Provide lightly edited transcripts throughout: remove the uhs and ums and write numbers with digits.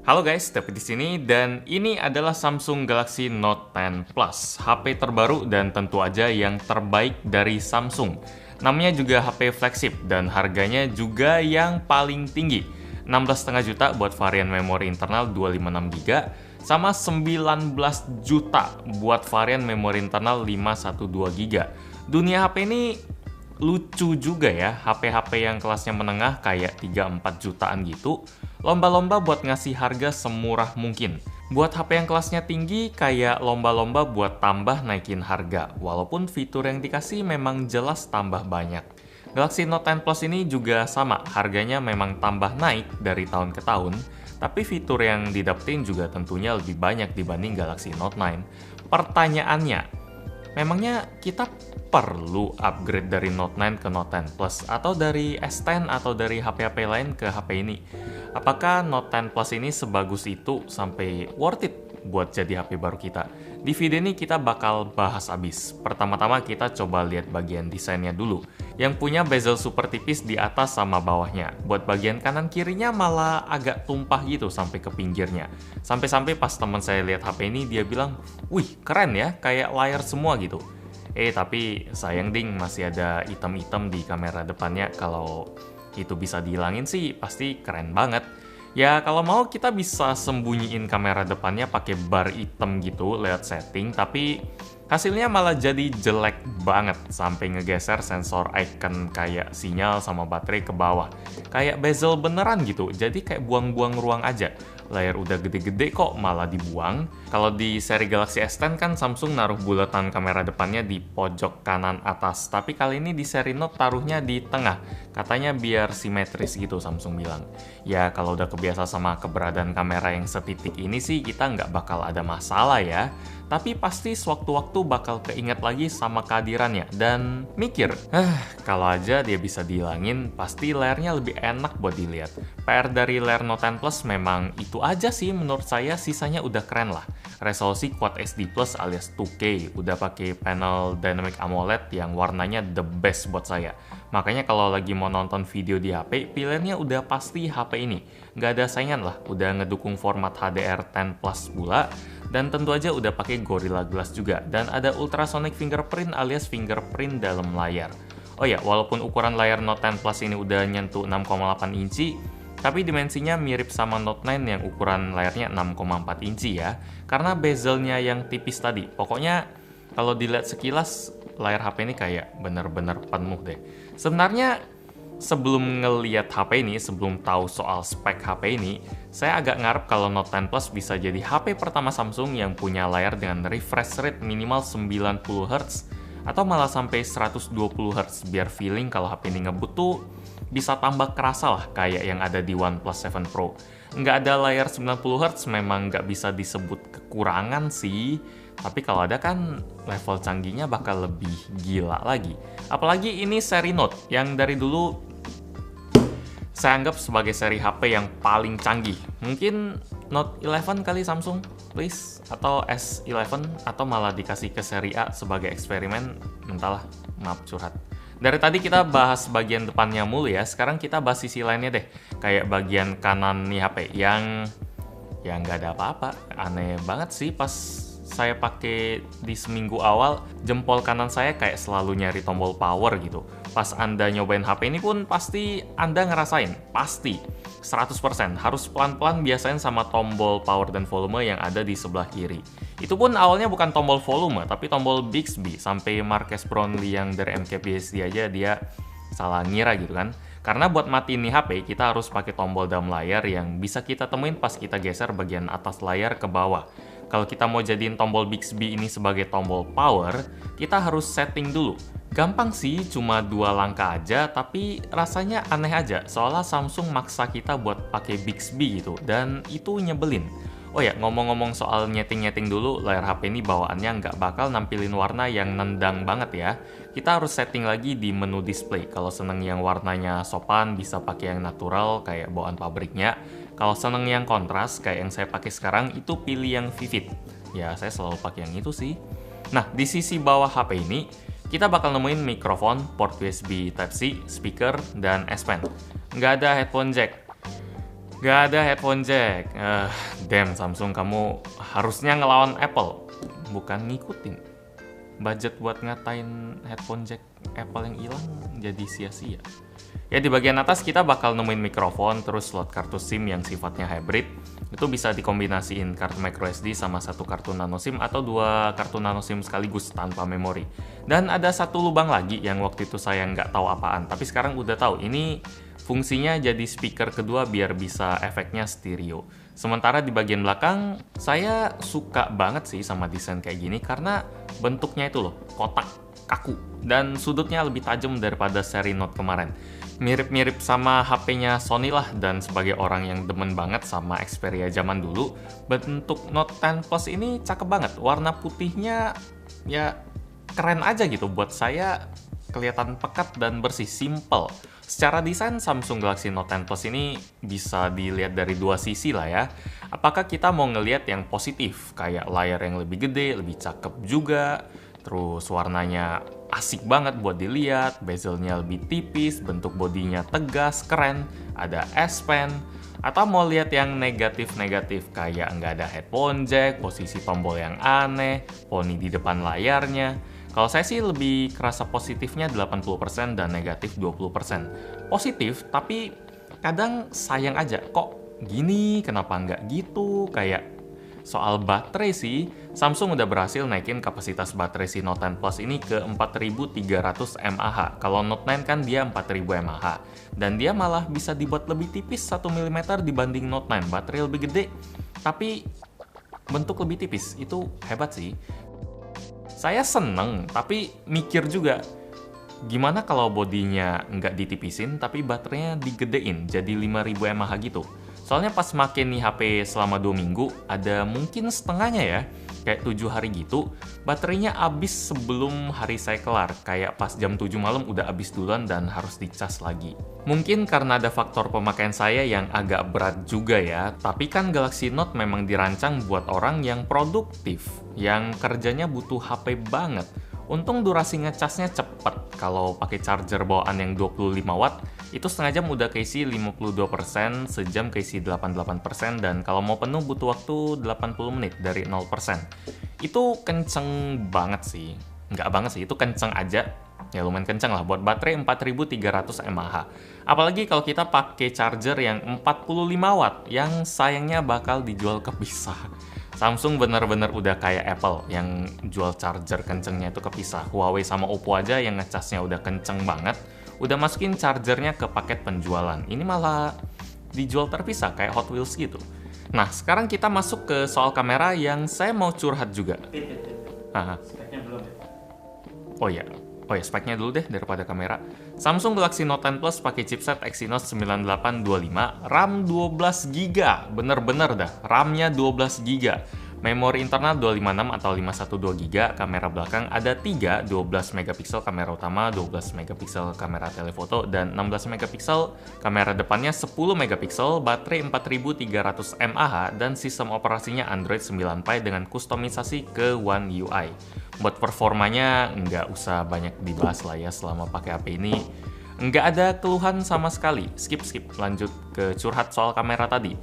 Halo guys, Tapi di sini dan ini adalah Samsung Galaxy Note 10 Plus, HP terbaru dan tentu aja yang terbaik dari Samsung. Namanya juga HP flagship dan harganya juga yang paling tinggi. 16,5 juta buat varian memori internal 256 GB sama 19 juta buat varian memori internal 512 GB. Dunia HP ini lucu juga ya, HP-HP yang kelasnya menengah kayak 3-4 jutaan gitu, lomba-lomba buat ngasih harga semurah mungkin. Buat HP yang kelasnya tinggi, kayak lomba-lomba buat tambah naikin harga, walaupun fitur yang dikasih memang jelas tambah banyak. Galaxy Note 10 Plus ini juga sama, harganya memang tambah naik dari tahun ke tahun, tapi fitur yang didapetin juga tentunya lebih banyak dibanding Galaxy Note 9. Pertanyaannya, memangnya kita perlu upgrade dari Note 9 ke Note 10 Plus atau dari S10 atau dari HP-HP lain ke HP ini? Apakah Note 10 Plus ini sebagus itu sampai worth it buat jadi HP baru kita? Di video ini kita bakal bahas abis. Pertama-tama kita coba lihat bagian desainnya dulu. Yang punya bezel super tipis di atas sama bawahnya. Buat bagian kanan kirinya malah agak tumpah gitu sampai ke pinggirnya. Sampai-sampai pas teman saya lihat HP ini dia bilang, "Wih, keren ya, kayak layar semua gitu." Tapi sayang ding, masih ada item-item di kamera depannya. Kalau itu bisa dihilangin sih pasti keren banget. Ya kalau mau kita bisa sembunyiin kamera depannya pakai bar hitam gitu lewat setting, tapi hasilnya malah jadi jelek banget sampai ngegeser sensor icon kayak sinyal sama baterai ke bawah. Kayak bezel beneran gitu, jadi kayak buang-buang ruang aja. Layar udah gede-gede kok malah dibuang. Kalau di seri Galaxy S10 kan Samsung naruh bulatan kamera depannya di pojok kanan atas, tapi kali ini di seri Note taruhnya di tengah. Katanya biar simetris gitu Samsung bilang. Ya kalau udah kebiasa sama keberadaan kamera yang setitik ini sih kita nggak bakal ada masalah ya. Tapi pasti sewaktu-waktu bakal keinget lagi sama kehadirannya dan mikir, kalau aja dia bisa dihilangin, pasti layarnya lebih enak buat dilihat. PR dari layar Note 10 Plus memang itu aja sih menurut saya, sisanya udah keren lah. Resolusi Quad HD Plus alias 2K, udah pakai panel Dynamic AMOLED yang warnanya the best buat saya. Makanya kalau lagi mau nonton video di HP, pilihannya udah pasti HP ini. Nggak ada saingan lah, udah ngedukung format HDR10 Plus pula, dan tentu aja udah pakai Gorilla Glass juga, dan ada ultrasonic fingerprint alias fingerprint dalam layar. Oh ya, walaupun ukuran layar Note 10 Plus ini udah nyentuh 6,8 inci, tapi dimensinya mirip sama Note 9 yang ukuran layarnya 6,4 inci ya, karena bezelnya yang tipis tadi. Pokoknya kalau dilihat sekilas, layar HP ini kayak bener-bener penuh deh. Sebenarnya sebelum ngeliat HP ini, sebelum tahu soal spek HP ini, saya agak ngarep kalau Note 10 Plus bisa jadi HP pertama Samsung yang punya layar dengan refresh rate minimal 90 Hz atau malah sampai 120 Hz biar feeling kalau HP ini ngebut tuh bisa tambah kerasa lah kayak yang ada di OnePlus 7 Pro. Nggak ada layar 90 Hz memang nggak bisa disebut kekurangan sih, tapi kalau ada kan level canggihnya bakal lebih gila lagi. Apalagi ini seri Note yang dari dulu saya anggap sebagai seri HP yang paling canggih. Mungkin Note 11 kali Samsung, please. Atau S11, atau malah dikasih ke seri A sebagai eksperimen. Entahlah, maaf curhat. Dari tadi kita bahas bagian depannya mulu ya, sekarang kita bahas sisi lainnya deh. Kayak bagian kanan nih HP, yang nggak ada apa-apa. Aneh banget sih pas saya pakai di seminggu awal, jempol kanan saya kayak selalu nyari tombol power gitu. Pas Anda nyobain HP ini pun pasti Anda ngerasain, pasti 100% harus pelan-pelan biasain sama tombol power dan volume yang ada di sebelah kiri. Itu pun awalnya bukan tombol volume, tapi tombol Bixby. Sampai Marques Brownlee yang dari MKBHD aja dia salah ngira gitu kan. Karena buat matiin nih HP, kita harus pakai tombol dalam layar yang bisa kita temuin pas kita geser bagian atas layar ke bawah. Kalau kita mau jadiin tombol Bixby ini sebagai tombol power, kita harus setting dulu. Gampang sih, cuma 2 langkah aja, tapi rasanya aneh aja. Soalnya Samsung maksa kita buat pakai Bixby gitu, dan itu nyebelin. Oh ya, ngomong-ngomong soal nyeting-nyeting dulu, layar HP ini bawaannya nggak bakal nampilin warna yang nendang banget ya. Kita harus setting lagi di menu display. Kalau seneng yang warnanya sopan, bisa pakai yang natural kayak bawaan pabriknya. Kalau seneng yang kontras, kayak yang saya pakai sekarang, itu pilih yang vivid. Ya, saya selalu pakai yang itu sih. Nah, di sisi bawah HP ini, kita bakal nemuin mikrofon, port USB Type-C, speaker, dan S Pen. Nggak ada headphone jack. Nggak ada headphone jack. Damn Samsung, kamu harusnya ngelawan Apple, bukan ngikutin. Budget buat ngatain headphone jack Apple yang hilang jadi sia-sia. Ya, di bagian atas kita bakal nemuin mikrofon, terus slot kartu SIM yang sifatnya hybrid. Itu bisa dikombinasiin kartu microSD sama satu kartu nano SIM atau dua kartu nano SIM sekaligus tanpa memori. Dan ada satu lubang lagi yang waktu itu saya nggak tahu apaan, tapi sekarang udah tahu. Ini fungsinya jadi speaker kedua biar bisa efeknya stereo. Sementara di bagian belakang, saya suka banget sih sama desain kayak gini karena bentuknya itu loh, kotak, kaku, dan sudutnya lebih tajam daripada seri Note kemarin. Mirip-mirip sama HP-nya Sony lah, dan sebagai orang yang demen banget sama Xperia zaman dulu, bentuk Note 10 Plus ini cakep banget. Warna putihnya ya keren aja gitu, buat saya kelihatan pekat dan bersih, simple. Secara desain, Samsung Galaxy Note 10 Plus ini bisa dilihat dari dua sisi lah ya. Apakah kita mau ngelihat yang positif, kayak layar yang lebih gede, lebih cakep juga, terus warnanya asik banget buat dilihat, bezelnya lebih tipis, bentuk bodinya tegas, keren, ada S Pen, atau mau lihat yang negatif-negatif kayak nggak ada headphone jack, posisi tombol yang aneh, poni di depan layarnya. Kalau saya sih lebih kerasa positifnya 80% dan negatif 20%. Positif, tapi kadang sayang aja, kok gini, kenapa nggak gitu, kayak soal baterai sih, Samsung udah berhasil naikin kapasitas baterai si Note 10 Plus ini ke 4300 mAh. Kalau Note 9 kan dia 4000 mAh. Dan dia malah bisa dibuat lebih tipis 1 mm dibanding Note 9. Baterai lebih gede, tapi bentuk lebih tipis. Itu hebat sih. Saya seneng, tapi mikir juga, gimana kalau bodinya nggak ditipisin, tapi baterainya digedein jadi 5000 mAh gitu. Soalnya pas makin nih HP selama 2 minggu, ada mungkin setengahnya ya, kayak 7 hari gitu, baterainya habis sebelum hari saya kelar. Kayak pas jam 7 malam udah habis duluan dan harus dicas lagi. Mungkin karena ada faktor pemakaian saya yang agak berat juga ya, tapi kan Galaxy Note memang dirancang buat orang yang produktif, yang kerjanya butuh HP banget. Untung durasi ngecasnya cepet. Kalau pakai charger bawaan yang 25 watt, itu setengah jam udah keisi 52%, sejam keisi 88%, dan kalau mau penuh butuh waktu 80 menit dari 0%. Itu kenceng banget sih. Nggak banget sih, itu kenceng aja. Ya lumayan kenceng lah buat baterai 4300 mAh. Apalagi kalau kita pakai charger yang 45 watt, yang sayangnya bakal dijual kepisah. Samsung bener-bener udah kayak Apple yang jual charger kencengnya itu kepisah. Huawei sama Oppo aja yang ngecasnya udah kenceng banget, udah masukin chargernya ke paket penjualan. Ini malah dijual terpisah kayak Hot Wheels gitu. Nah, sekarang kita masuk ke soal kamera yang saya mau curhat juga. Speknya belum ya? Oh ya, speknya dulu deh daripada kamera. Samsung Galaxy Note 10 Plus pakai chipset Exynos 9825, RAM 12GB. Bener-bener dah, RAM-nya 12GB. Memori internal 256 atau 512GB, kamera belakang ada 3, 12 megapiksel kamera utama, 12 megapiksel kamera telefoto, dan 16 megapiksel kamera depannya 10 megapiksel, baterai 4300 mAh, dan sistem operasinya Android 9 Pie dengan kustomisasi ke One UI. Buat performanya nggak usah banyak dibahas lah ya selama pakai HP ini. Nggak ada keluhan sama sekali. Skip, lanjut ke curhat soal kamera tadi.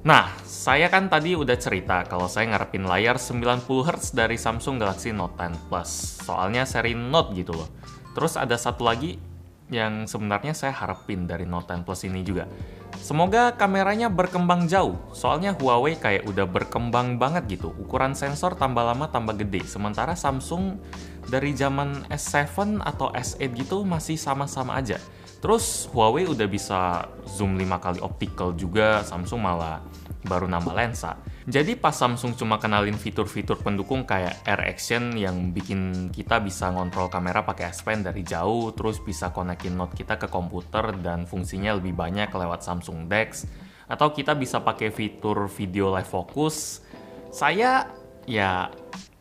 Nah, saya kan tadi udah cerita kalau saya ngarepin layar 90Hz dari Samsung Galaxy Note 10 Plus. Soalnya seri Note gitu loh. Terus ada satu lagi yang sebenarnya saya harapin dari Note 10 Plus ini juga. Semoga kameranya berkembang jauh. Soalnya Huawei kayak udah berkembang banget gitu. Ukuran sensor tambah lama tambah gede. Sementara Samsung dari zaman S7 atau S8 gitu masih sama-sama aja. Terus Huawei udah bisa zoom 5 kali optical juga, Samsung malah baru nambah lensa. Jadi pas Samsung cuma kenalin fitur-fitur pendukung kayak Air Action yang bikin kita bisa ngontrol kamera pakai S Pen dari jauh, terus bisa konekin Note kita ke komputer dan fungsinya lebih banyak lewat Samsung DeX, atau kita bisa pakai fitur video live focus, saya ya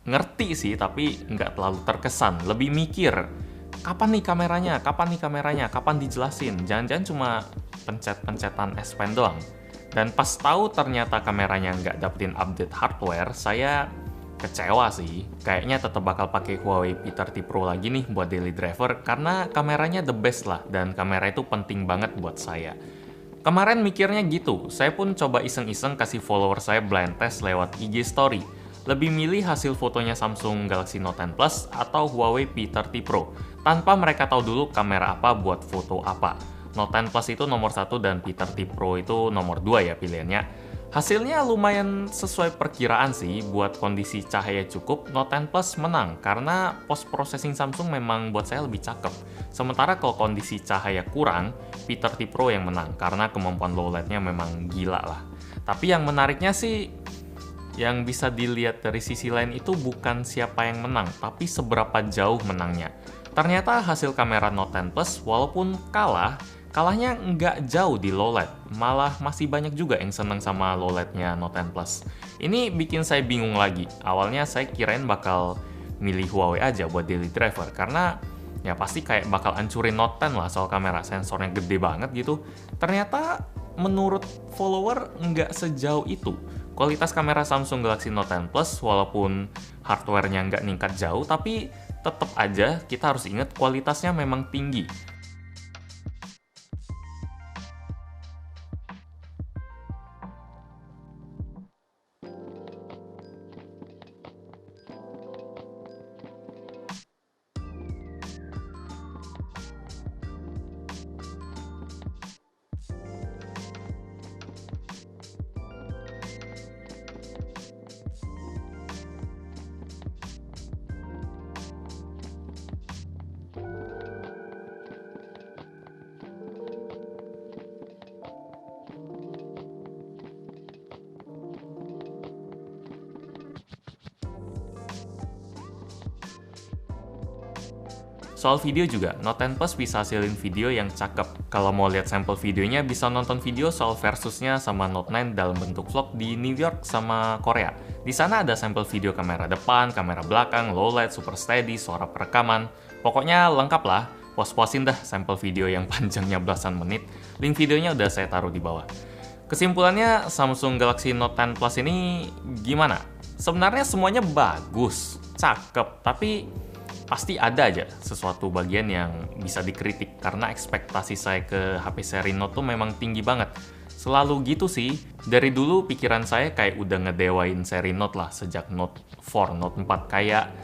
ngerti sih tapi nggak terlalu terkesan, lebih mikir kapan nih kameranya, kapan dijelasin, jangan-jangan cuma pencet-pencetan S Pen doang. Dan pas tahu ternyata kameranya nggak dapetin update hardware, saya kecewa sih. Kayaknya tetap bakal pakai Huawei P30 Pro lagi nih buat daily driver, karena kameranya the best lah, dan kamera itu penting banget buat saya. Kemarin mikirnya gitu, saya pun coba iseng-iseng kasih follower saya blind test lewat IG Story. Lebih milih hasil fotonya Samsung Galaxy Note 10 Plus atau Huawei P30 Pro, tanpa mereka tahu dulu kamera apa buat foto apa. Note 10 Plus itu nomor 1 dan P30 Pro itu nomor 2 ya pilihannya. Hasilnya lumayan sesuai perkiraan sih, buat kondisi cahaya cukup, Note 10 Plus menang karena post processing Samsung memang buat saya lebih cakep. Sementara kalau kondisi cahaya kurang, P30 Pro yang menang karena kemampuan low light-nya memang gila lah. Tapi yang menariknya sih, yang bisa dilihat dari sisi lain itu bukan siapa yang menang, tapi seberapa jauh menangnya. Ternyata hasil kamera Note 10 Plus walaupun kalahnya nggak jauh di low light, malah masih banyak juga yang seneng sama low light-nya Note 10 Plus. Ini bikin saya bingung lagi. Awalnya saya kirain bakal milih Huawei aja buat daily driver, karena ya pasti kayak bakal ancurin Note 10 lah soal kamera, sensornya gede banget gitu. Ternyata menurut follower nggak sejauh itu. Kualitas kamera Samsung Galaxy Note 10 Plus walaupun hardware-nya nggak ningkat jauh, tapi tetap aja kita harus ingat kualitasnya memang tinggi. Soal video juga, Note 10 Plus bisa hasilin video yang cakep. Kalau mau lihat sampel videonya, bisa nonton video soal versusnya sama Note 9 dalam bentuk vlog di New York sama Korea. Di sana ada sampel video kamera depan, kamera belakang, low light, super steady, suara perekaman. Pokoknya lengkap lah. Puas-puasin dah sampel video yang panjangnya belasan menit. Link videonya udah saya taruh di bawah. Kesimpulannya, Samsung Galaxy Note 10 Plus ini gimana? Sebenarnya semuanya bagus, cakep, tapi pasti ada aja sesuatu bagian yang bisa dikritik karena ekspektasi saya ke HP seri Note tuh memang tinggi banget. Selalu gitu sih. Dari dulu pikiran saya kayak udah ngedewain seri Note lah sejak Note 4, Note 4. Kayak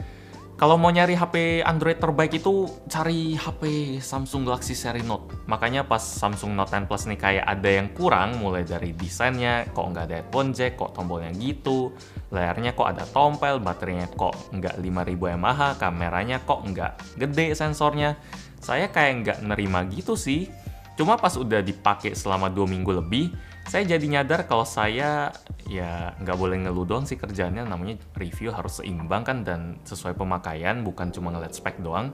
kalau mau nyari HP Android terbaik itu cari HP Samsung Galaxy seri Note. Makanya pas Samsung Note 10 Plus nih kayak ada yang kurang, mulai dari desainnya, kok nggak ada headphone jack, kok tombolnya gitu, layarnya kok ada tompel, baterainya kok nggak 5000 mAh, kameranya kok nggak gede sensornya. Saya kayak nggak nerima gitu sih. Cuma pas udah dipakai selama 2 minggu lebih, saya jadi nyadar kalau saya ya nggak boleh ngeluh doang sih kerjaannya, namanya review harus seimbang kan dan sesuai pemakaian, bukan cuma ngeliat spek doang.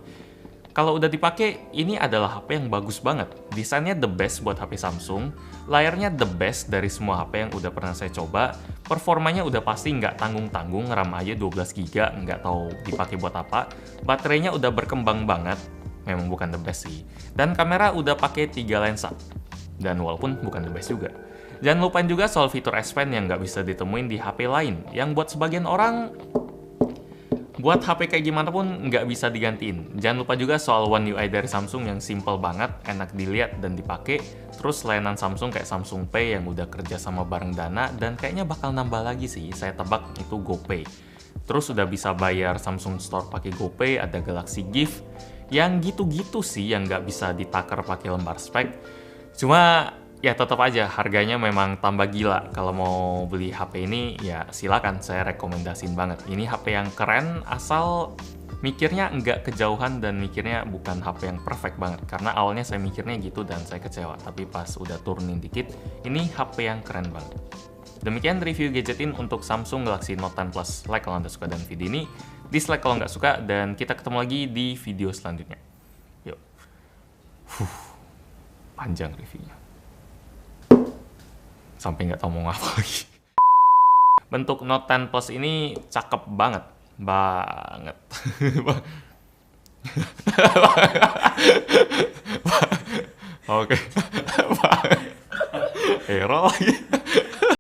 Kalau udah dipakai, ini adalah HP yang bagus banget. Desainnya the best buat HP Samsung, layarnya the best dari semua HP yang udah pernah saya coba, performanya udah pasti nggak tanggung-tanggung, RAM aja 12GB, nggak tahu dipakai buat apa, baterainya udah berkembang banget, memang bukan the best sih, dan kamera udah pakai 3 lensa, dan walaupun bukan the best juga. Jangan lupain juga soal fitur S Pen yang nggak bisa ditemuin di HP lain, yang buat sebagian orang, buat HP kayak gimana pun nggak bisa digantiin. Jangan lupa juga soal One UI dari Samsung yang simple banget, enak dilihat dan dipakai. Terus layanan Samsung kayak Samsung Pay yang udah kerja sama bareng Dana, dan kayaknya bakal nambah lagi sih, saya tebak itu GoPay. Terus udah bisa bayar Samsung Store pakai GoPay, ada Galaxy Gift, yang gitu-gitu sih yang nggak bisa ditakar pakai lembar spek. Cuma ya tetap aja harganya memang tambah gila. Kalau mau beli HP ini ya silakan, saya rekomendasiin banget. Ini HP yang keren asal mikirnya nggak kejauhan dan mikirnya bukan HP yang perfect banget. Karena awalnya saya mikirnya gitu dan saya kecewa. Tapi pas udah turunin dikit, ini HP yang keren banget. Demikian review gadgetin untuk Samsung Galaxy Note 10 Plus. Like kalau Anda suka dengan video ini, dislike kalau nggak suka, dan kita ketemu lagi di video selanjutnya. Yuk. Panjang reviewnya. Sampai nggak tahu mau ngapa lagi. Bentuk Note 10 Plus ini cakep banget. Banget. Oke. Error lagi.